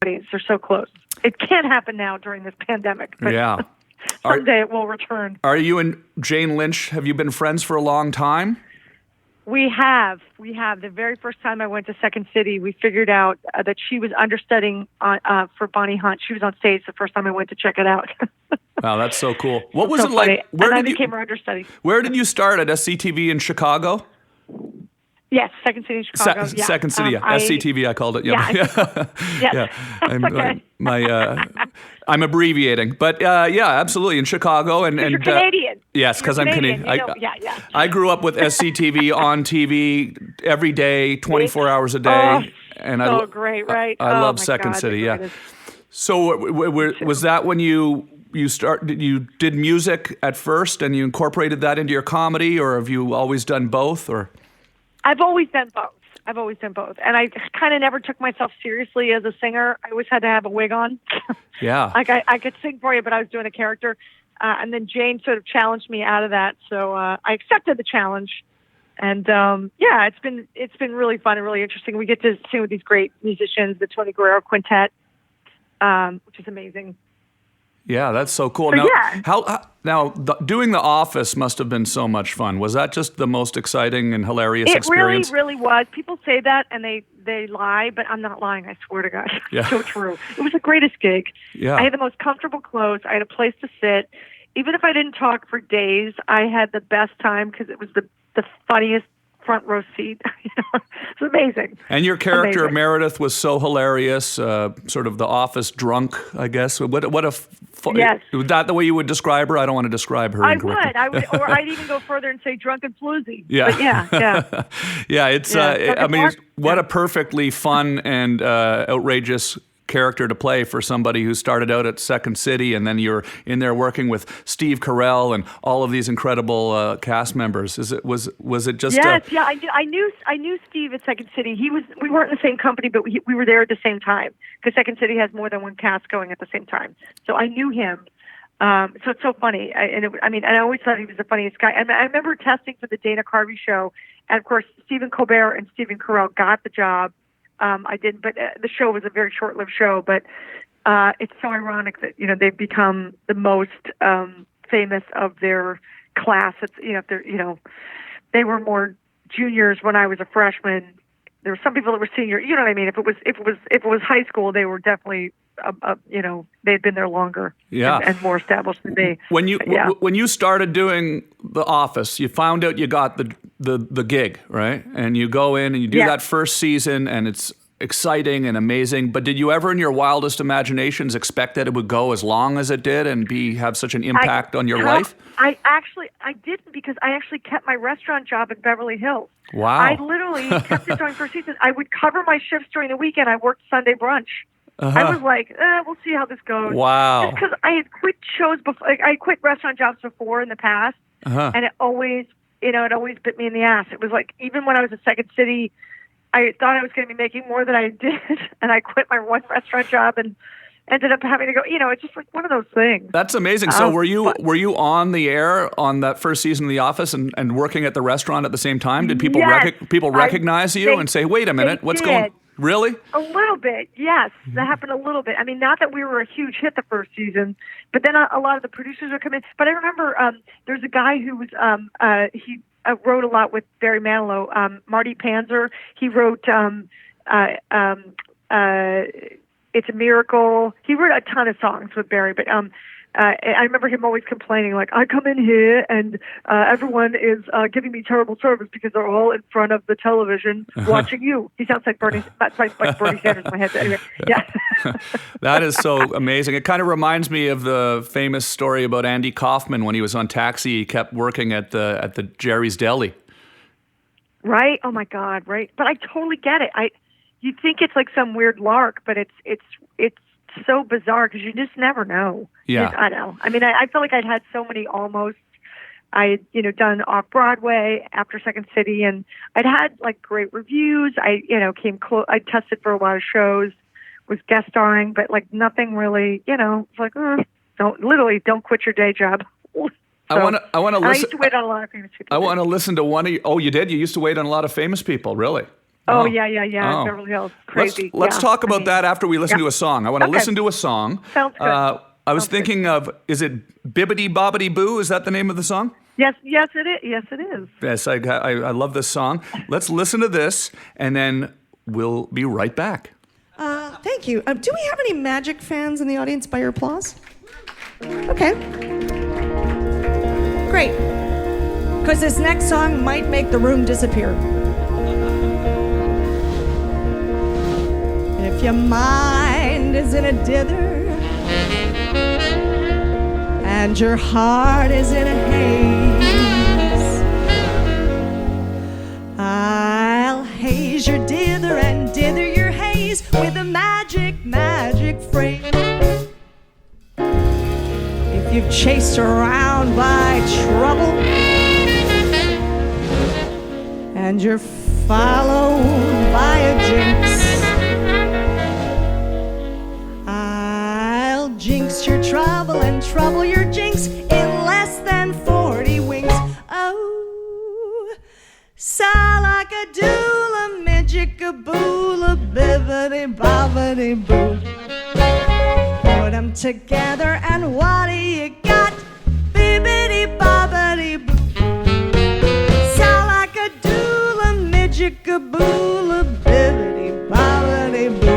They're so close. It can't happen now during this pandemic, but Yeah. someday it will return. Are you and Jane Lynch, have you been friends for a long time? We have. The very first time I went to Second City, we figured out that she was understudying for Bonnie Hunt. She was on stage the first time I went to check it out. Wow, that's so cool. What was so it like? Funny. And I became her understudy. Where did you start, at SCTV in Chicago? Yes, Second City in Chicago. Yeah. Second City, yeah. SCTV, I called it. Yeah. Yeah. I'm abbreviating, but yeah, absolutely in Chicago. And you're Canadian. Yes, because I'm Canadian. I grew up with SCTV on TV every day, 24 hours a day. Oh, great, right? I love Second City. Yeah. So was that when you did music at first and you incorporated that into your comedy, or have you always done both? Or I've always done both. And I kind of never took myself seriously as a singer. I always had to have a wig on. Yeah. Like I could sing for you, but I was doing a character. And then Jane sort of challenged me out of that. So I accepted the challenge. And it's been really fun and really interesting. We get to sing with these great musicians, the Tony Guerrero Quintet, which is amazing. Yeah, that's so cool. Doing The Office must have been so much fun. Was that just the most exciting and hilarious experience? It really was. People say that and they lie, but I'm not lying. I swear to God. Yeah. So true. It was the greatest gig. Yeah. I had the most comfortable clothes. I had a place to sit. Even if I didn't talk for days, I had the best time because it was the funniest front row seat. It's amazing. And your character Meredith was so hilarious, sort of the office drunk, I guess. Yes. Was that the way you would describe her? I don't want to describe her incorrectly. I would, or I'd even go further and say drunk and floozy. Yeah. But yeah. Yeah, it's what a perfectly fun and outrageous character to play for somebody who started out at Second City, and then you're in there working with Steve Carell and all of these incredible cast members. Was it just? Yes, I knew Steve at Second City. We weren't in the same company, but we were there at the same time because Second City has more than one cast going at the same time. So I knew him. So it's so funny. I always thought he was the funniest guy. And I remember testing for the Dana Carvey show, and of course Stephen Colbert and Stephen Carell got the job. I didn't, but the show was a very short-lived show. But it's so ironic that they've become the most famous of their class. It's they were more juniors when I was a freshman. There were some people that were senior. You know what I mean? If it was high school, they were definitely they had been there longer. Yeah. and more established than me. When you started doing The Office, you found out you got the gig, right? And you go in and you do that first season, and it's exciting and amazing. But did you ever, in your wildest imaginations, expect that it would go as long as it did and have such an impact on your life? I didn't, because I actually kept my restaurant job in Beverly Hills. Wow. I literally kept it during first season. I would cover my shifts during the weekend. I worked Sunday brunch. Uh-huh. I was like, we'll see how this goes. Wow. Just because I had quit shows before. I quit restaurant jobs before in the past, and it always bit me in the ass. It was like, even when I was at Second City, I thought I was going to be making more than I did, and I quit my one restaurant job and ended up having to go. It's just like one of those things. That's amazing. So were you on the air on that first season of The Office and working at the restaurant at the same time? Did people recognize you and say, "Wait a minute, what's going on?" Really? A little bit, yes. That happened a little bit. I mean, not that we were a huge hit the first season, but then a lot of the producers would come in. But I remember there's a guy who was he wrote a lot with Barry Manilow, Marty Panzer. He wrote It's a Miracle. He wrote a ton of songs with Barry, but I remember him always complaining, like, I come in here and everyone is giving me terrible service because they're all in front of the television watching you. He sounds like Bernie Sanders in my head. But anyway, yeah. That is so amazing. It kind of reminds me of the famous story about Andy Kaufman when he was on Taxi. He kept working at the Jerry's Deli. Right? Oh my God! Right? But I totally get it. You think it's like some weird lark, but it's so bizarre because you just never know. Yeah. I know. I mean, I feel like I'd had so many almost. I had done off Broadway after Second City, and I'd had like great reviews. I came close. I tested for a lot of shows, was guest starring, but like nothing really. It's like don't quit your day job. So, I want to listen. I used to wait on a lot of famous people. I want to listen to one of you. Oh, you did? You used to wait on a lot of famous people, really? Oh, yeah. Beverly Hills. Crazy. Let's talk about that after we listen to a song. I want to listen to a song. Sounds good. I was thinking of, is it Bibbidi Bobbidi Boo? Is that the name of the song? Yes, it is. Yes, it is. Yes, I love this song. Let's listen to this, and then we'll be right back. Thank you. Do we have any Magic fans in the audience by your applause? Okay. Great. Because this next song might make the room disappear. If your mind is in a dither and your heart is in a haze, I'll haze your dither and dither your haze with a magic phrase. If you've chased around by trouble and you're followed by a jinx, I'll jinx your trouble and trouble your jinx in less than 40 winks. Oh, salakadoola, midgikaboola, bibbidi bobbidi boo. Put them together and what do you got? Bibbidi bobbidi boo. Salakadoola, midgikaboola, bibbidi bobbidi boo.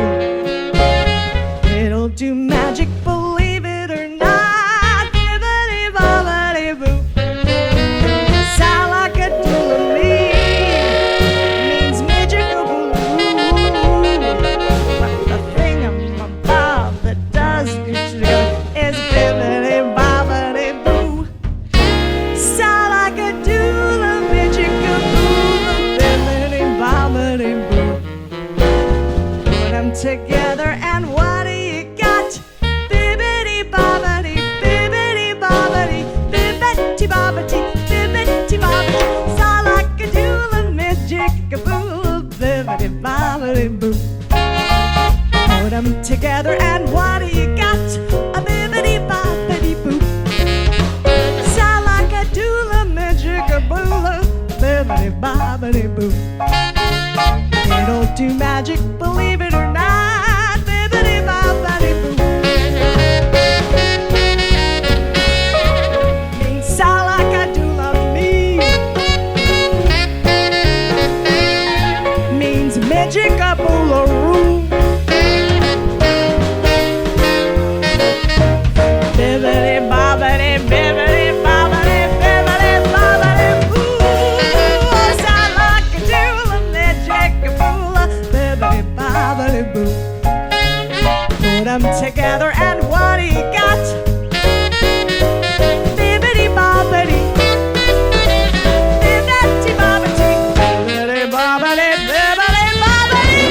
It'll do magic, believe it or not. Bibbidi bobbidi boo. Salakadoola means midgikaboola. But the thing above that does is bibbidi bobbidi boo. Salakadoola, midgikaboola, bibbidi bobbidi boo. Put them together and what do you got? Bibbidi bobbidi, bibbidi bobbidi, bibbidi bobbidi, bibbidi bobbidi. Salakadoola, midgikaboola, bibbidi bobbidi boo. Put them together and what do you got? A bibbidi bobbidi boo. Salakadoola, midgikaboola, bibbidi bobbidi boo. It'll do magic, believe it or not. Bibbidi bobbidi boo. Means salakadoola means midgikaboola roo. Bibbidi bobbidi, bibbidi bobbidi, bibbidi bobbidi boo. Salakadoola, midgikaboola, bibbidi bobbidi boo. Put them together and what do you got? Bibbidi bobbidi, bibbidi bobbidi, bibbidi bobbidi, bibbidi bobbidi.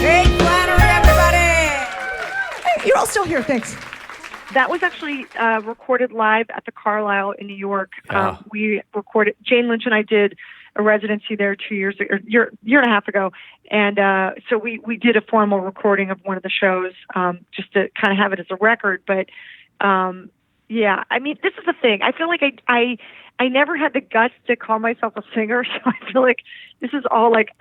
Kate Flannery, everybody! Hey, you're all still here, thanks. That was actually recorded live at the Carlisle in New York. Yeah. We recorded, Jane Lynch and I did a residency there 2 years ago, year and a half ago. And so we did a formal recording of one of the shows just to kind of have it as a record. But yeah, I mean, this is the thing. I feel like I never had the guts to call myself a singer. So I feel like this is all like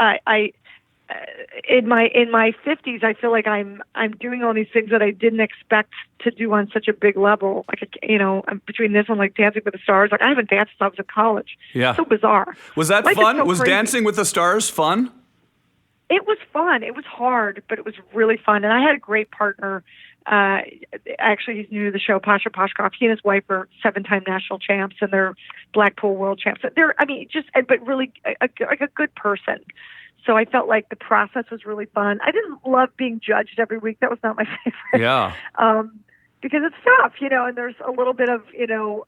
in my 50s, I feel like I'm doing all these things that I didn't expect to do on such a big level. Like, you know, between this and like Dancing with the Stars, like I haven't danced since I was in college. Yeah. It's so bizarre. Was that Life is fun? so Was crazy. Dancing with the Stars fun? It was fun. It was hard, but it was really fun. And I had a great partner. Actually, he's new to the show, Pasha Pashkoff. He and his wife are 7-time national champs, and they're Blackpool world champs. They're, I mean, just, but really a good person. So I felt like the process was really fun. I didn't love being judged every week. That was not my favorite. Yeah. Because it's tough, you know, and there's a little bit of, you know,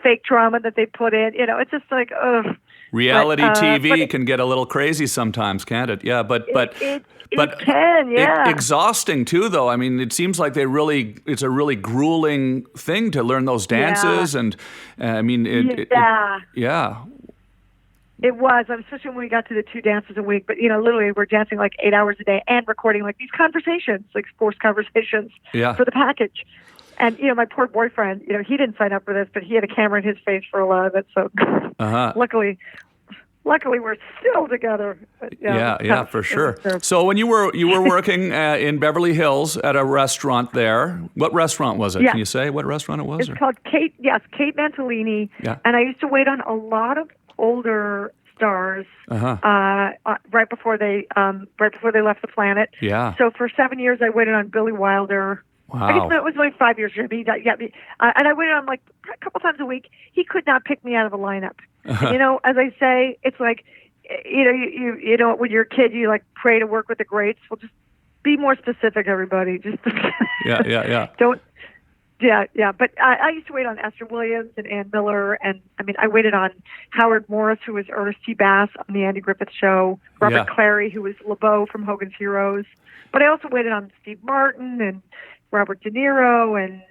fake drama that they put in. You know, it's just like, ugh. Reality TV can get a little crazy sometimes, can't it? Yeah, but it can, yeah. Exhausting too, though. I mean, it seems like it's a really grueling thing to learn those dances, and I mean, yeah. It was, especially when we got to the 2 dances a week. But, you know, literally we're dancing like 8 hours a day and recording like these conversations, like forced conversations for the package. And, my poor boyfriend, he didn't sign up for this, but he had a camera in his face for a lot of it. So luckily we're still together. But, yeah, for sure. So when you were working in Beverly Hills at a restaurant there, what restaurant was it? Yeah. Can you say what restaurant it was? It's called Kate Mantellini. Yeah. And I used to wait on a lot of older stars right before they left the planet. Yeah. So for 7 years, I waited on Billy Wilder. Wow. I guess it was only 5 years. And I waited on like a couple times a week. He could not pick me out of a lineup. And, as I say, it's like, you when you're a kid, you like pray to work with the greats. Well, just be more specific, everybody. Just yeah. Don't. Yeah. But I used to wait on Esther Williams and Ann Miller, and I waited on Howard Morris, who was Ernest T. Bass on the Andy Griffith Show, Robert Clary, who was LeBeau from Hogan's Heroes. But I also waited on Steve Martin and Robert De Niro and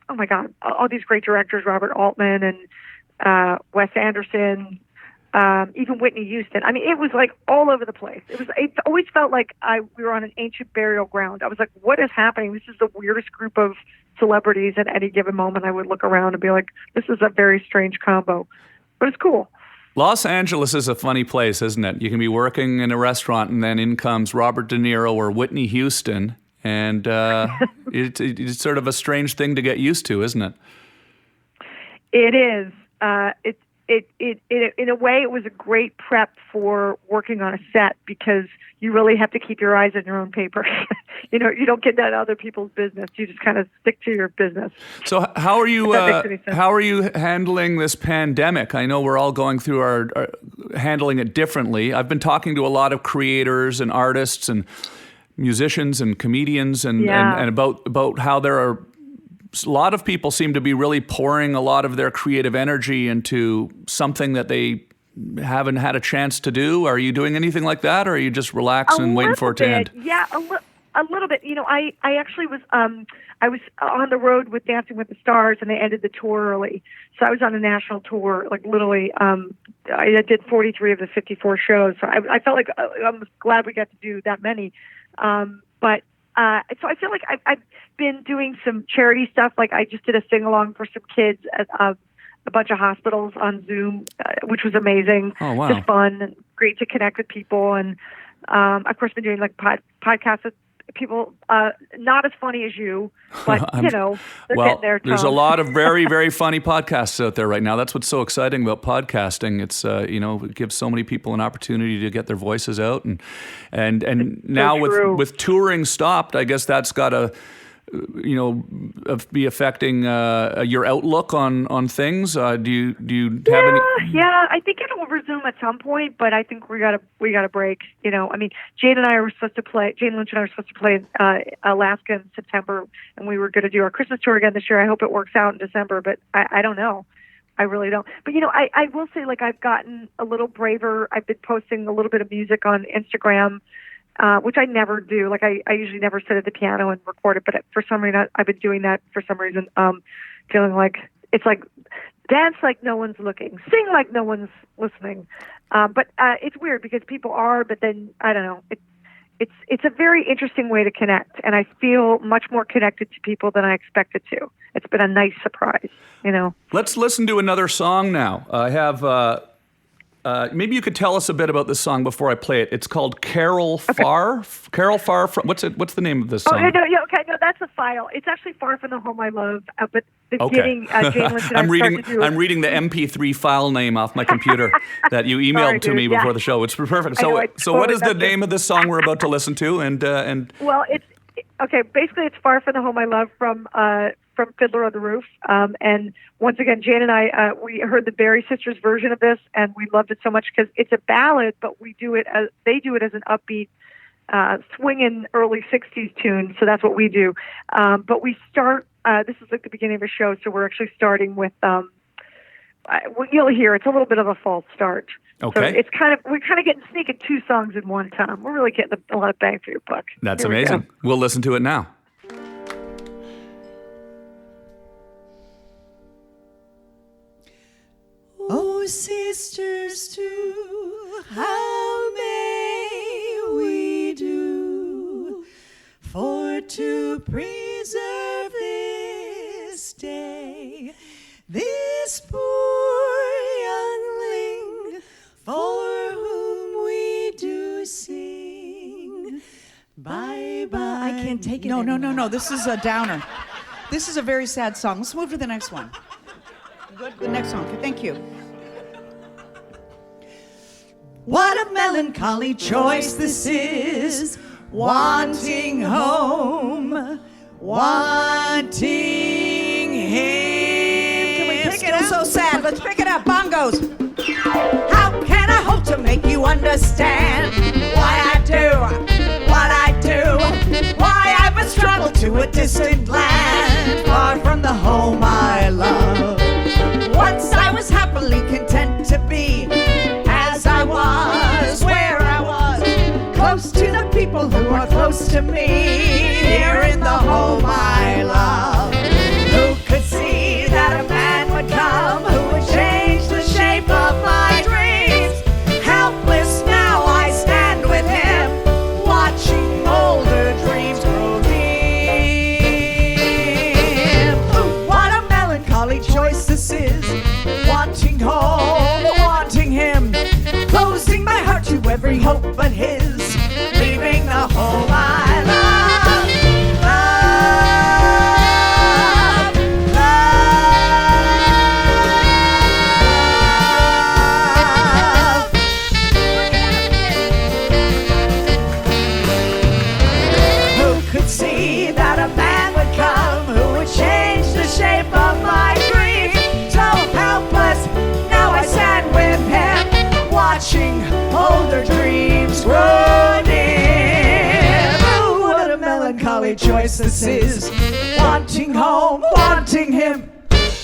oh my God, all these great directors, Robert Altman and Wes Anderson, even Whitney Houston. It was like all over the place. It always felt like we were on an ancient burial ground. I was like, what is happening? This is the weirdest group of celebrities at any given moment. I would look around and be like, this is a very strange combo, but it's cool. Los Angeles is a funny place, isn't it? You can be working in a restaurant and then in comes Robert De Niro or Whitney Houston. And it's sort of a strange thing to get used to, isn't it? It is. In a way, it was a great prep for working on a set because you really have to keep your eyes on your own paper. You don't get into other people's business. You just kind of stick to your business. So how are you handling this pandemic? I know we're all going through our handling it differently. I've been talking to a lot of creators and artists and musicians and comedians and about how there are a lot of people seem to be really pouring a lot of their creative energy into something that they haven't had a chance to do. Are you doing anything like that, or are you just relaxing and waiting for it to end? Yeah, a little bit. I actually was I was on the road with Dancing with the Stars, and they ended the tour early. So I was on a national tour, like literally. I did 43 of the 54 shows. So I felt like I'm glad we got to do that many. But so I feel like I've been doing some charity stuff. Like I just did a sing-along for some kids at a bunch of hospitals on Zoom, which was amazing. Oh, wow. Just fun and great to connect with people. And of course, been doing like podcasts with people not as funny as you, but they're getting there. There's a lot of very, very funny podcasts out there right now. That's what's so exciting about podcasting. It's it gives so many people an opportunity to get their voices out, and now with touring stopped, I guess that's got to be affecting your outlook on things. Do you have any? Yeah, I think it'll resume at some point, but I think we got a break. Jane Lynch and I were supposed to play Alaska in September, and we were going to do our Christmas tour again this year. I hope it works out in December, but I don't know. I really don't. But I will say, like, I've gotten a little braver. I've been posting a little bit of music on Instagram. Which I never do. Like I usually never sit at the piano and record it, but for some reason I've been doing that for some reason, feeling like it's like dance like no one's looking, sing like no one's listening. But it's weird because people are, but then I don't know. It's a very interesting way to connect, and I feel much more connected to people than I expected to. It's been a nice surprise, Let's listen to another song now. I have. Maybe you could tell us a bit about this song before I play it. It's called Carol Far. Carol Far from what's the name of this song? No, that's a file. It's actually Far from the Home I Love. But the beginning, Jane Lynch and I'm reading the MP3 file name off my computer that you emailed to me before the show. It's perfect. So what is the name of this song we're about to listen to? And well, it's okay. Basically, it's Far from the Home I Love from Fiddler on the Roof. And once again, Jane and I, we heard the Berry Sisters version of this, and we loved it so much because it's a ballad, but they do it as an upbeat, swinging early 60s tune. So that's what we do. But we start, this is like the beginning of a show, so we're actually starting with, you'll hear, it's a little bit of a false start. Okay. So we're kind of getting sneaking two songs in one time. We're really getting a lot of bang for your buck. That's amazing. We'll listen to it now. Oh, sisters too, how may we do for to preserve this stay. This poor youngling for whom we do sing. Bye bye. I can't take it. No. This is a downer. This is a very sad song. Let's move to the next one. Good. The next song. Thank you. What a melancholy choice this is. Wanting home, wanting him. Can we pick it up? So sad. Let's pick it up. Bongos. How can I hope to make you understand why I do what I do? Why I must travel to a distant land, far from the home I love. Once I was happily content to be as I was, where I was, close to the people who are close to me, here in the home I love. Who could see that a man would come who would change the shape of my dreams? Helpless now I stand with him, watching older dreams grow dim. What a melancholy choice this is. Wanting home, wanting him, closing my heart to every hope but his, leaving the home I love. Who could see that a man would come who would change the shape of my dreams? So helpless, now I stand with him, watching older dreams grow dim. Oh, what a melancholy choice this is. Wanting home, wanting him,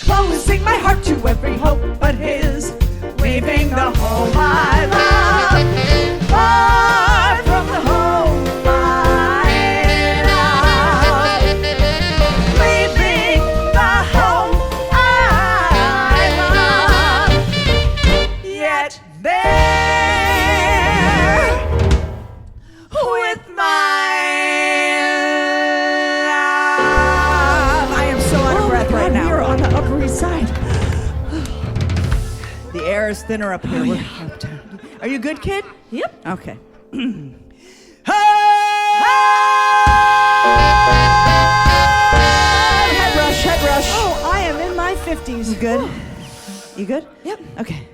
closing my heart to every hope but his, leaving the home I love, far from the home I love, leaving the home I love, yet there with my love. I am so out of breath right now. We're on the Upper East Side. The air is thinner up here. Are you good, kid? Yep. Okay. Head rush. Oh, I am in my 50s. You good? You good? Yep. Okay.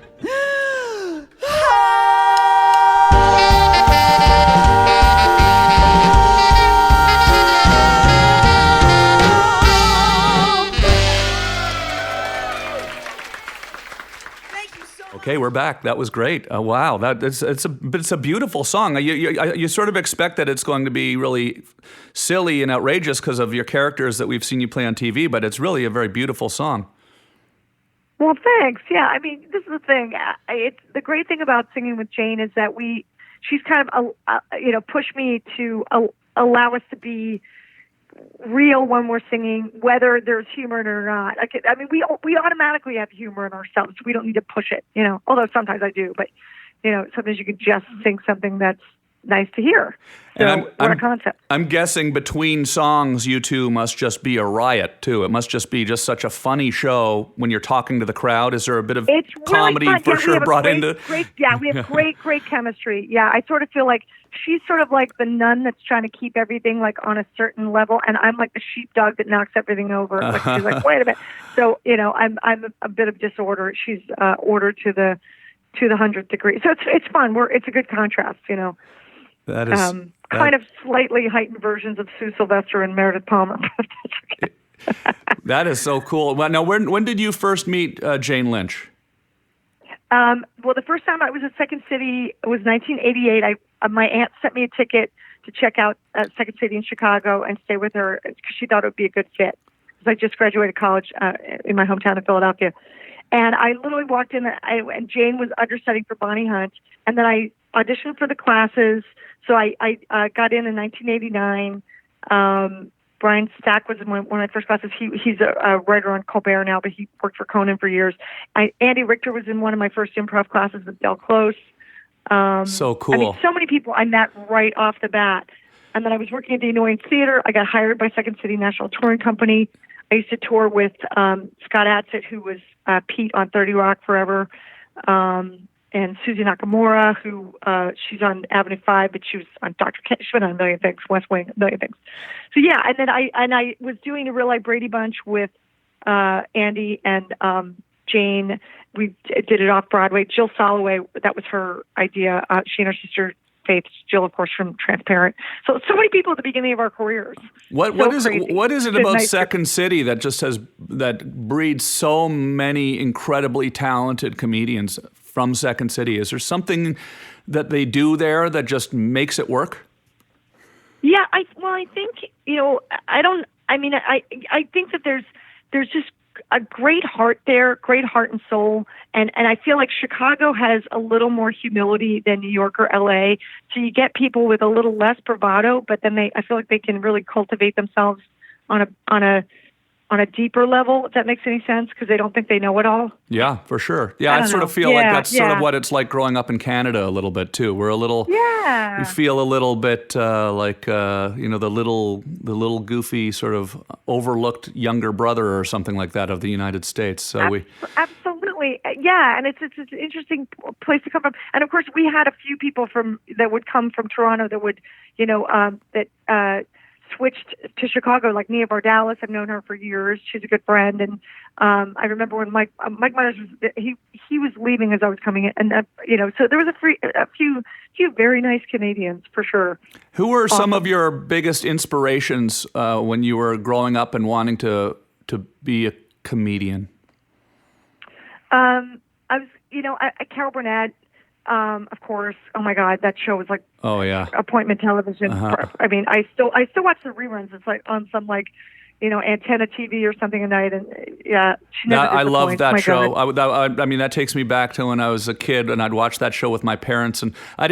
Okay, we're back. That was great. Wow, it's a beautiful song. You sort of expect that it's going to be really silly and outrageous because of your characters that we've seen you play on TV, but it's really a very beautiful song. Well, thanks. Yeah, I mean, this is the thing. It's the great thing about singing with Jane is that she's kind of pushed me to allow us to be real when we're singing, whether there's humor in it or not. I mean, we automatically have humor in ourselves. We don't need to push it, although sometimes I do, but, sometimes you could just sing something that's nice to hear. So what a concept. I'm guessing between songs, you two must just be a riot, too. It must just be just such a funny show when you're talking to the crowd. Is there a bit of comedy for sure brought into? Yeah, we have great chemistry. Yeah, I sort of feel like she's sort of like the nun that's trying to keep everything like on a certain level, and I'm like the sheepdog that knocks everything over. Like she's like, wait a minute. So I'm a bit of disorder. She's order to the 100th degree. So it's fun. It's a good contrast. That is kind of slightly heightened versions of Sue Sylvester and Meredith Palmer. That is so cool. Well, now, when did you first meet Jane Lynch? Well, the first time I was at Second City was 1988. My aunt sent me a ticket to check out Second City in Chicago and stay with her because she thought it would be a good fit. Because I just graduated college in my hometown of Philadelphia. And I literally walked in, and Jane was understudying for Bonnie Hunt. And then I auditioned for the classes. So I got in 1989. Brian Stack was in one of my first classes. He's a writer on Colbert now, but he worked for Conan for years. Andy Richter was in one of my first improv classes with Del Close. So cool. I mean, so many people I met right off the bat. And then I was working at the Annoying Theater. I got hired by Second City National Touring Company. I used to tour with Scott Adsit, who was Pete on 30 Rock forever, and Susie Nakamura, who she's on Avenue 5, but she was on Dr. Ken. She's been on a million things, West Wing, a million things. So yeah, and then I was doing a Real Life Brady Bunch with Andy and Jane. We did it off Broadway. Jill Soloway, that was her idea. She and her sister Faith, Jill, of course, from Transparent. So many people at the beginning of our careers. What is it about Second City that breeds so many incredibly talented comedians from Second City? Is there something that they do there that just makes it work? Yeah, I think I think that there's just a great heart there, great heart and soul. And I feel like Chicago has a little more humility than New York or LA. So you get people with a little less bravado, but then I feel like they can really cultivate themselves on a deeper level, if that makes any sense, because they don't think they know it all. Yeah, for sure. Yeah, I sort of feel like that's sort of what it's like growing up in Canada a little bit too. We're a little, we feel a little bit like the little goofy sort of overlooked younger brother or something like that of the United States. So absolutely, yeah, and it's an interesting place to come from. And of course, we had a few people that would come from Toronto that would, switched to Chicago, like Nia Vardalos. I've known her for years. She's a good friend. And I remember when Mike Myers he was leaving as I was coming in, and so there was a few very nice Canadians for sure. Who were some of your biggest inspirations when you were growing up and wanting to be a comedian? I was, Carol Burnett. Of course. Oh my God, that show was like appointment television. Uh-huh. I still watch the reruns. It's like on some antenna TV or something at night, and she never I love that show. God. That takes me back to when I was a kid and I'd watch that show with my parents, and I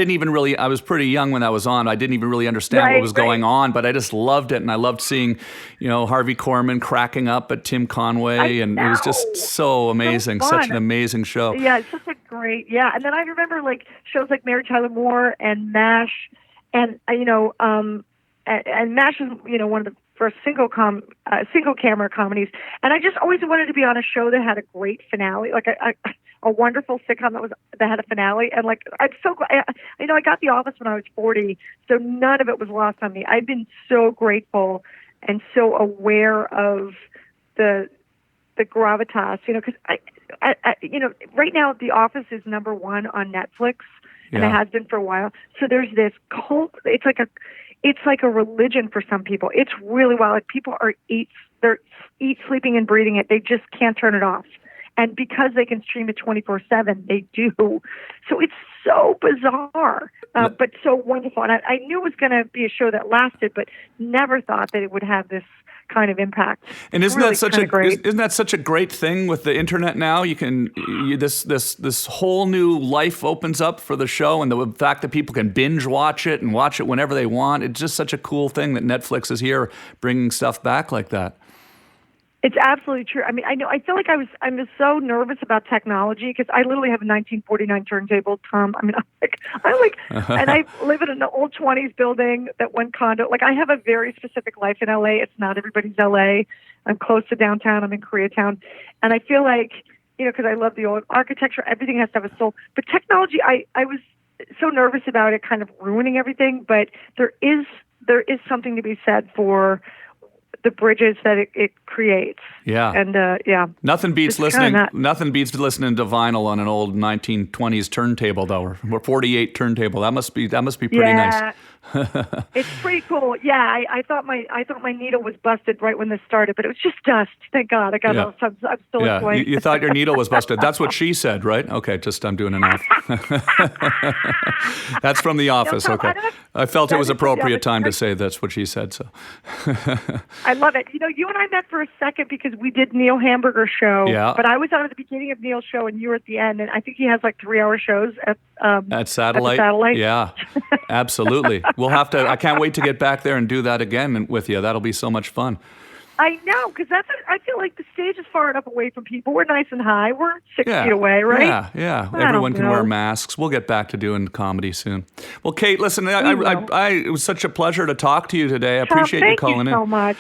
was pretty young when that was on. I didn't even really understand what was going on, but I just loved it, and I loved seeing, Harvey Korman cracking up at Tim Conway, and it was just so amazing, such an amazing show. Yeah, it's such a great, and then I remember shows like Mary Tyler Moore and MASH, and and MASH is one of the first single camera comedies, and I just always wanted to be on a show that had a great finale, like a wonderful sitcom that had a finale. And I'm so glad, I got The Office when I was 40, so none of it was lost on me. I've been so grateful and so aware of the gravitas, because right now The Office is number one on Netflix, and it has been for a while. So there's this cult. It's like a religion for some people. It's really wild. Like people are they're sleeping and breathing it. They just can't turn it off. And because they can stream it 24/7, they do. So it's so bizarre, but so wonderful. And I knew it was going to be a show that lasted, but never thought that it would have this kind of impact. And isn't that such a great thing with the internet now? This whole new life opens up for the show, and the fact that people can binge watch it and watch it whenever they want. It's just such a cool thing that Netflix is here bringing stuff back like that. It's absolutely true. I feel like I'm so nervous about technology because I literally have a 1949 turntable, Tom. and I live in an old 20s building that one condo. Like I have a very specific life in LA. It's not everybody's LA. I'm close to downtown. I'm in Koreatown. And I feel like, because I love the old architecture, everything has to have a soul. But technology, I was so nervous about it kind of ruining everything. But there is something to be said for the bridges that it creates. Yeah. And Nothing beats listening to vinyl on an old 1920s turntable though, or 48 turntable. That must be pretty nice. It's pretty cool. Yeah, I thought my needle was busted right when this started, but it was just dust. Thank God. I'm still enjoying. You thought your needle was busted. That's what she said, right? Okay, I'm doing an off. That's from The Office. No, Tom, okay. I felt it was appropriate time to say that's what she said. So. I love it. You and I met for a second because we did Neil Hamburger's show. Yeah. But I was on at the beginning of Neil's show, and you were at the end. And I think he has 3-hour shows at Satellite. Yeah, absolutely. We'll have to. I can't wait to get back there and do that again with you. That'll be so much fun. I know, because I feel like the stage is far enough away from people. We're nice and high. We're 6 Yeah. feet away, right? Yeah. I Everyone don't can wear know. masks. We'll get back to doing comedy soon. Well, Kate, listen, it was such a pleasure to talk to you today. I appreciate you calling in. Thank you so much.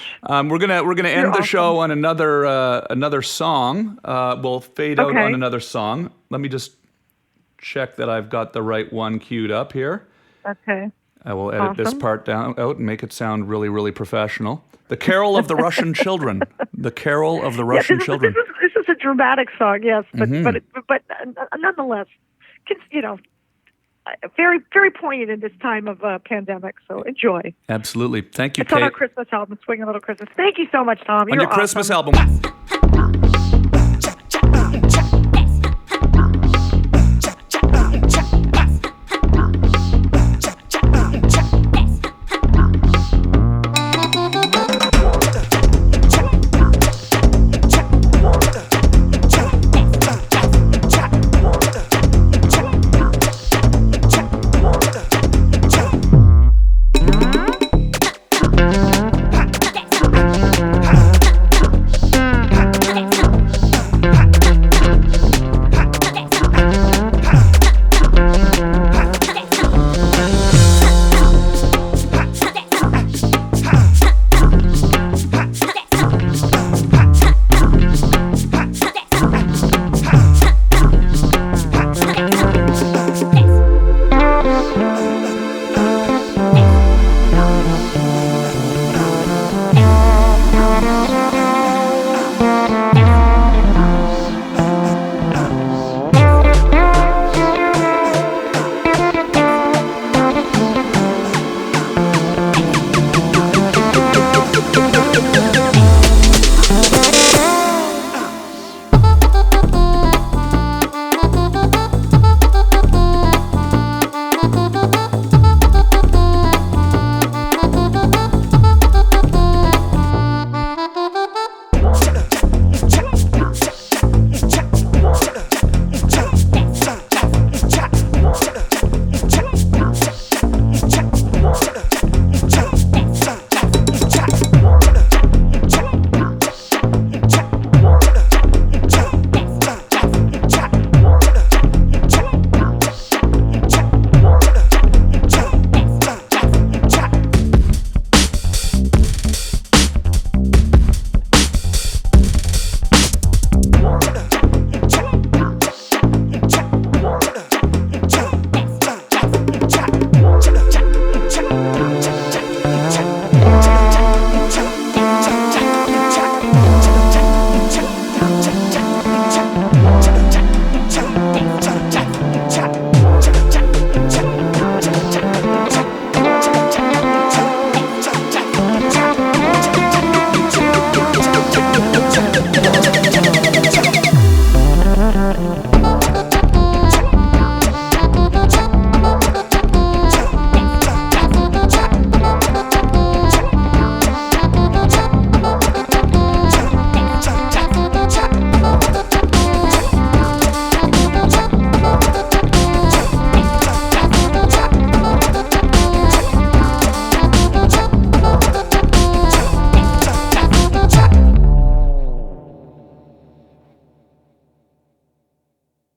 We're gonna end the show on another song. We'll fade out on another song. Let me just check that I've got the right one queued up here. Okay. I will edit this part out and make it sound really, really professional. The Carol of the Russian Children. The Carol of the Russian Children. This is a dramatic song, yes, but nonetheless, very, very poignant in this time of pandemic. So enjoy. Absolutely. Thank you, It's on Kate. our Christmas album, Swing a Little Christmas. Thank you so much, Tom. On You're your Christmas awesome. album.